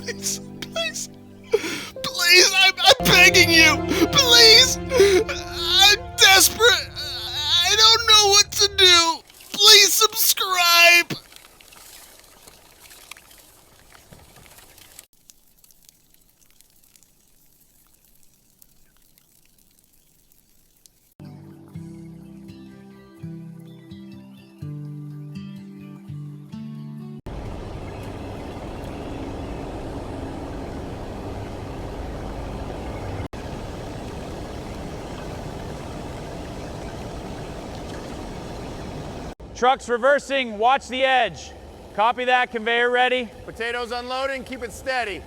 Please, please, please, I'm begging you, please, I'm desperate, I don't know what to do, please subscribe. Trucks reversing, watch the edge. Copy that, conveyor ready. Potatoes unloading, keep it steady.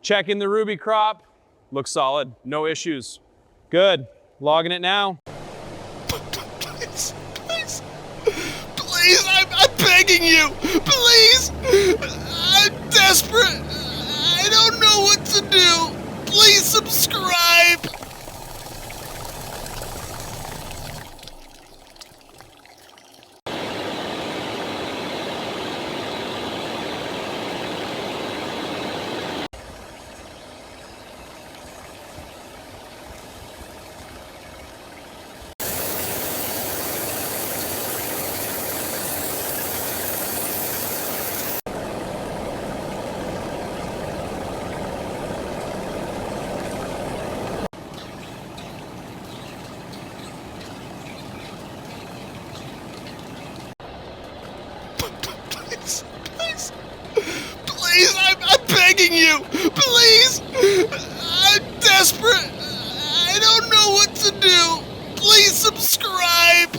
Checking the ruby crop. Looks solid, no issues. Good, logging it now. Please, please, please, I'm begging you, please, I'm desperate, I don't know what to do, please subscribe. Please, please, please, I'm begging you, please, I'm desperate, I don't know what to do, please subscribe.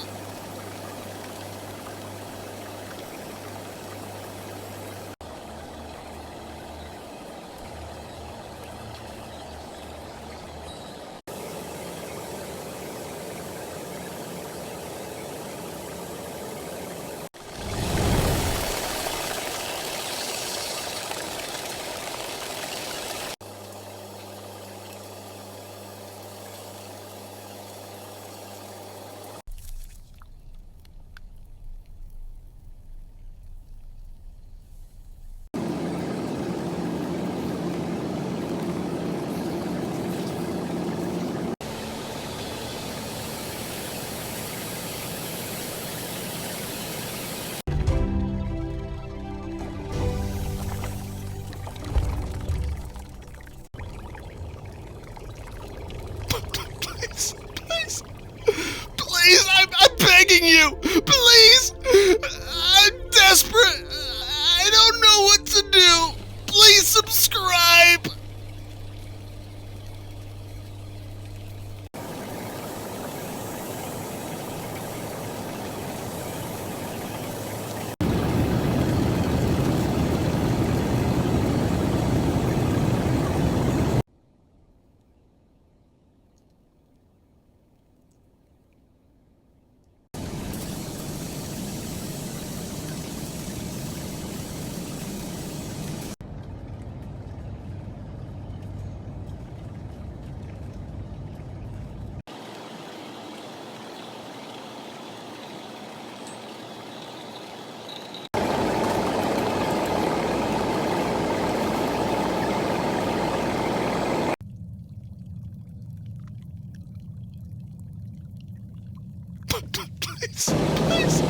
Please, please, please, I'm begging you, please, I'm desperate, I don't know what to do, please subscribe. Please, please,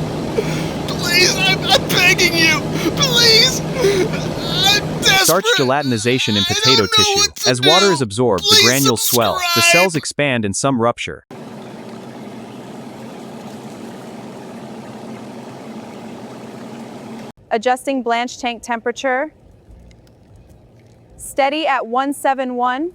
please, I'm begging you, please, I'm desperate. Starch gelatinization in I potato don't know tissue. what to As water do. is absorbed, the Please granules swell. The subscribe. cells expand and some rupture. Adjusting blanch tank temperature. Steady at 171.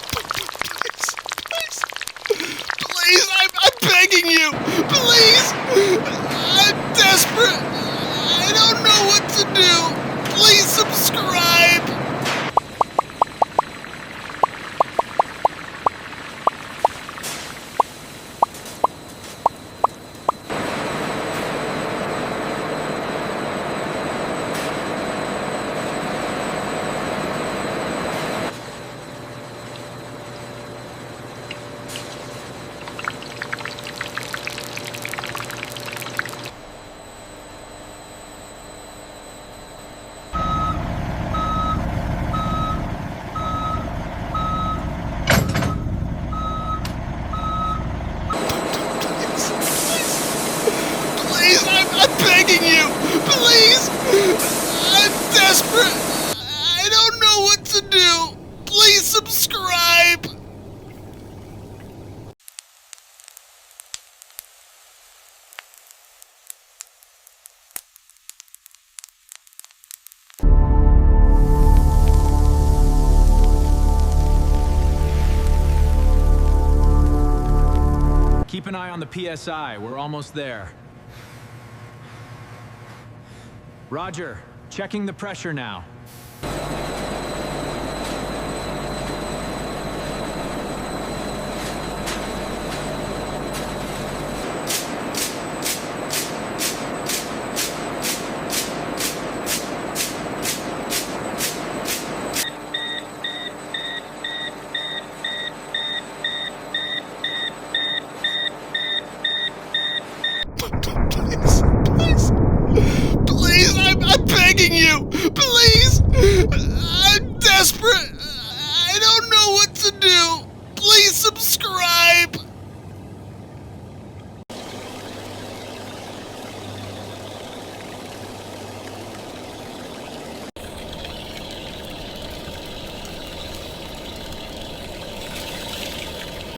Please, please, begging you. Please. I'm desperate. I don't know what to do. Please subscribe. Please, I'm begging you. Please. I'm desperate. I don't know what to do. Please subscribe. Keep an eye on the PSI. We're almost there. Roger. Checking the pressure now. Please, I'm begging you. Please. I'm desperate. I don't know what to do. Please subscribe.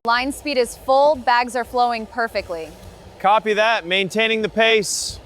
Line speed is full, bags are flowing perfectly. Copy that. Maintaining the pace.